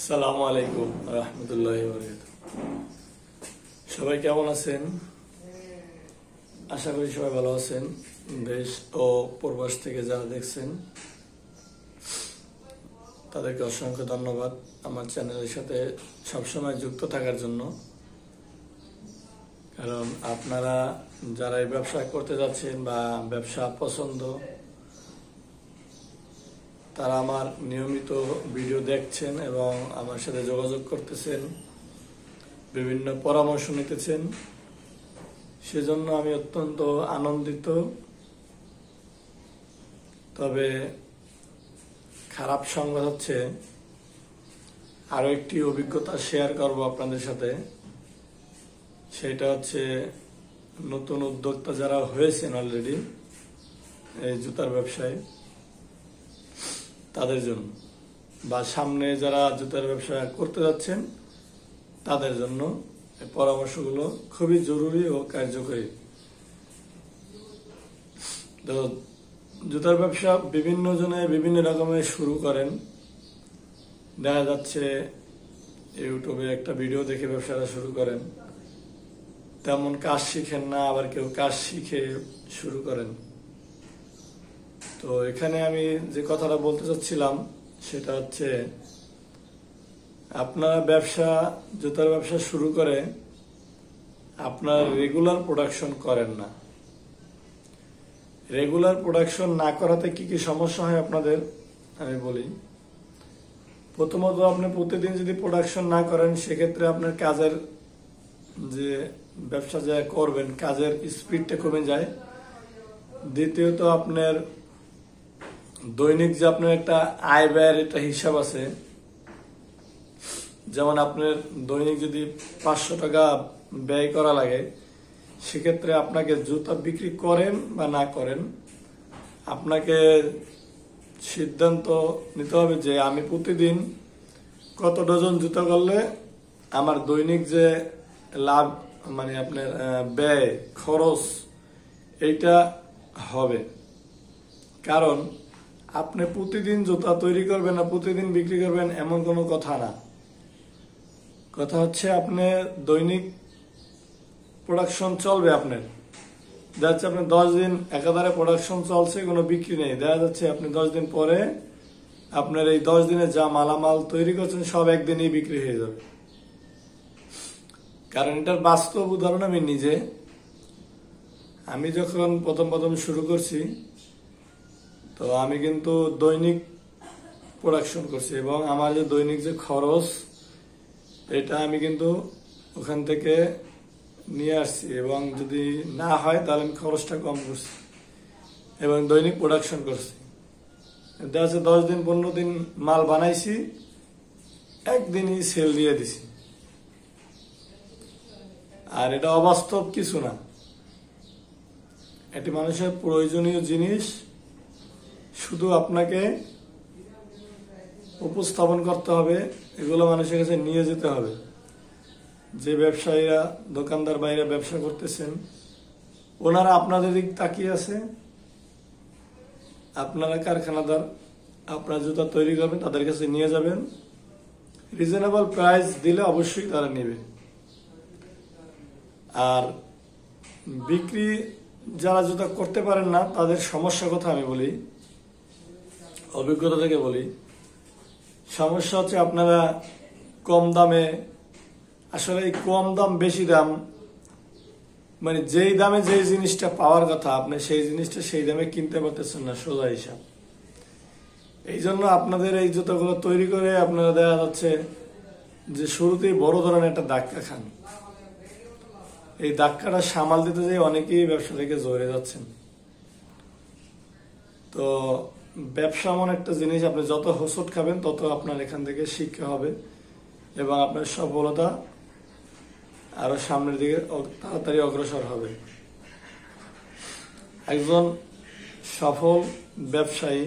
আসসালামু আলাইকুম রহমতুল্লাহি ওয়া বারাকাতুহু। সবাই কেমন আছেন? আশা করি সবাই ভালো আছেন। দেশ ও প্রবাস থেকে যারা দেখছেন তাদেরকে অসংখ্য ধন্যবাদ আমার চ্যানেলের সাথে সবসময় যুক্ত থাকার জন্য। কারণ আপনারা যারা এই ব্যবসা করতে যাচ্ছেন বা ব্যবসা পছন্দ, তারা আমার নিয়মিত ভিডিও দেখছেন এবং আমার সাথে যোগাযোগ করতেছেন, বিভিন্ন পরামর্শ নিতেছেন। সেজন্য আমি অত্যন্ত আনন্দিত। তবে খারাপ সংবাদ হচ্ছে, আরো একটি অভিজ্ঞতা শেয়ার করব আপনাদের সাথে। সেটা হচ্ছে নতুন উদ্যোক্তা যারা হয়েছেন অলরেডি এই জুতার ব্যবসায়, তাদের জন্য, বা সামনে যারা জুতার ব্যবসা করতে যাচ্ছেন তাদের জন্য এই পরামর্শগুলো খুবই জরুরি ও কার্যকরী। তো জুতার ব্যবসা বিভিন্ন জনে বিভিন্ন রকমের শুরু করেন। দেখা যাচ্ছে ইউটিউবে একটা ভিডিও দেখে ব্যবসাটা শুরু করেন, তেমন কাজ শিখেন না, আবার কেউ কাজ শিখে শুরু করেন। তো এখানে আমি যে কথাটা বলতে চাচ্ছিলাম সেটা হচ্ছে, আপনারা জুতার ব্যবসা শুরু করে আপনার রেগুলার প্রোডাকশন করেন না। রেগুলার প্রোডাকশন না করাতে কি কি সমস্যা হয় আপনাদের আমি বলি। প্রথমত, আপনি প্রতিদিন যদি প্রোডাকশন না করেন সেক্ষেত্রে আপনার কাজের যে ব্যবসা যা করবেন কাজের স্পিডটা কমে যায়। দ্বিতীয়ত, আপনার দৈনিক যে আপনার একটা আয় ব্যয়ের একটা হিসাব আছে, যেমন আপনার দৈনিক যদি 500 টাকা ব্যয় করা লাগে, সেক্ষেত্রে আপনাকে জুতা বিক্রি করেন বা না করেন, আপনাকে সিদ্ধান্ত নিতে হবে যে আমি প্রতিদিন কত ডজন জুতা করলে আমার দৈনিক যে লাভ, মানে আপনার ব্যয় খরচ, এইটা হবে। কারণ আপনি প্রতিদিন জুতা তৈরি করবেন না প্রতিদিন বিক্রি করবেন এমন কোনো কথা না। কথা হচ্ছে আপনি দৈনিক প্রোডাকশন চলবে আপনার। দেখা যাচ্ছে আপনি 10 দিন একাধারে প্রোডাকশন চলছে, কোনো বিক্রি নেই। দেখা যাচ্ছে আপনি 10 দিন পরে আপনার এই 10 দিনে যা মালামাল তৈরি করছেন সব একদিনেই বিক্রি হয়ে যাবে। কারণ এটার বাস্তব উদাহরণ আমি নিজে। আমি যখন প্রথম শুরু করছি, তো আমি কিন্তু দৈনিক প্রোডাকশন করছি এবং আমার যে দৈনিক যে খরচ, এটা আমি কিন্তু ওখান থেকে নিয়ে আসছি, এবং যদি না হয় তাহলে আমি খরচটা কম করছি এবং দৈনিক প্রোডাকশন করছি। দেখা যাচ্ছে 10 দিন 15 দিন মাল বানাইছি, একদিনই সেল দিয়ে দিছি। আর এটা অবাস্তব কিছু না, এটি মানুষের প্রয়োজনীয় জিনিস। শুধু আপনাকে উপস্থাপন করতে হবে, এগুলো মানুষের কাছে নিয়ে যেতে হবে। যে ব্যবসায়ীরা, দোকানদার বাইরে ব্যবসা করতেছেন, ওনারা আপনাদের দিক তাকিয়ে আছে। আপনারা কারখানাদার, আপনারা জুতা তৈরি করবেন, তাদের কাছে নিয়ে যাবেন, রিজনেবল প্রাইস দিলে অবশ্যই তারা নেবে। আর বিক্রি যারা জুতা করতে পারেন না তাদের সমস্যার কথা আমি বলি, অভিজ্ঞতা থেকে বলি। সমস্যা হচ্ছে আপনারা কম দামে, আসলে এই কম দাম বেশি দাম, মানে যেই দামে যেই জিনিসটা পাওয়ার কথা আপনি সেই জিনিসটা সেই দামে কিনতে পারতেছেন না, সোজা হিসাব। এই জন্য আপনাদের এই জুতাগুলো তৈরি করে আপনারা দেখা যাচ্ছে যে শুরুতেই বড় ধরনের একটা ধাক্কা খান। এই ধাক্কাটা সামাল দিতে যেয়ে অনেকেই ব্যবসা থেকে জড়ে যাচ্ছেন। তো ব্যবসা এমন একটা জিনিস, আপনি যত হোঁচট খাবেন তত আপনার এখান থেকে শিক্ষা হবে এবং আপনার সফলতা আরো সামনের দিকে তাড়াতাড়ি অগ্রসর হবে। একজন সফল ব্যবসায়ী,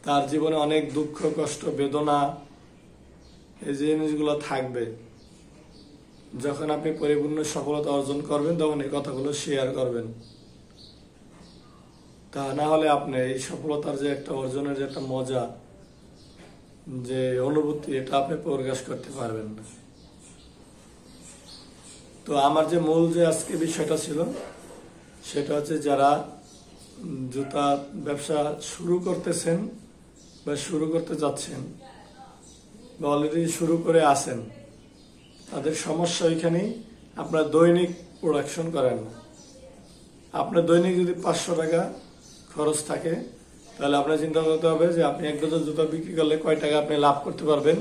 তার জীবনে অনেক দুঃখ কষ্ট বেদনা এই জিনিসগুলো থাকবে। যখন আপনি পরিপূর্ণ সফলতা অর্জন করবেন তখন এই কথাগুলো শেয়ার করবেন। তা না হলে আপনি এই সফলতার যে একটা অর্জনের যে একটা মজা, যে অনুভূতি, এটা আপনি প্রকাশ করতে পারবেন না। তো আমার যে মূল যে আজকে বিষয়টা ছিল সেটা হচ্ছে যারা জুতা ব্যবসা শুরু করতেছেন বা শুরু করতে যাচ্ছেন বা অলরেডি শুরু করে আছেন, তাদের সমস্যা ওইখানেই আপনার দৈনিক প্রোডাকশন করেন না। আপনার দৈনিক যদি 500 টাকা খরচ থাকে, তাহলে আপনার চিন্তা করতে হবে যে আপনি এক ডজন জুতা বিক্রি করলে কয় টাকা আপনি লাভ করতে পারবেন,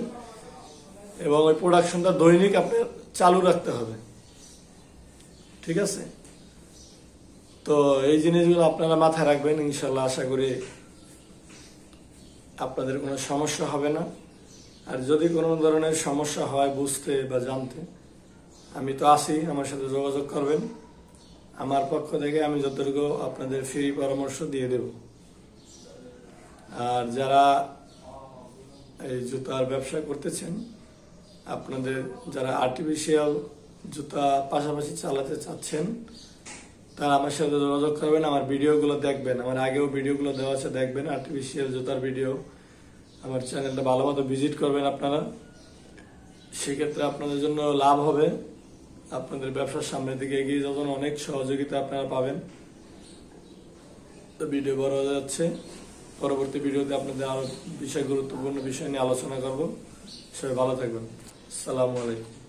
এবং ওই প্রোডাকশনটা দৈনিক আপনার চালু রাখতে হবে। ঠিক আছে? তো এই জিনিসগুলো আপনারা মাথায় রাখবেন, ইনশাল্লাহ আশা করি আপনাদের কোনো সমস্যা হবে না। আর যদি কোনো ধরনের সমস্যা হয় বুঝতে বা জানতে, আমি তো আছি, আমার সাথে যোগাযোগ করবেন। আমার পক্ষ থেকে আমি যতটুকু আপনাদের ফ্রি পরামর্শ দিয়ে দেব। আর যারা এই জুতার ব্যবসা করতেছেন, আপনাদের যারা আর্টিফিশিয়াল জুতা পাশাপাশি চালাতে চাচ্ছেন, তারা আমার সাথে যোগাযোগ করবেন। আমার ভিডিওগুলো দেখবেন, আমার আগেও ভিডিওগুলো দেওয়া আছে, দেখবেন আর্টিফিশিয়াল জুতার ভিডিও। আমার চ্যানেলটা ভালো মতো ভিজিট করবেন আপনারা, সেক্ষেত্রে আপনাদের জন্য লাভ হবে। আপনাদের ব্যবসার সামনের দিকে এগিয়ে যাওয়ার অনেক সহযোগিতা আপনারা পাবেন। তো ভিডিও বড় হয়ে যাচ্ছে, পরবর্তী ভিডিওতে আপনাদের আরো গুরুত্বপূর্ণ বিষয় নিয়ে আলোচনা করব। সবাই ভালো থাকবেন। আসসালামু আলাইকুম।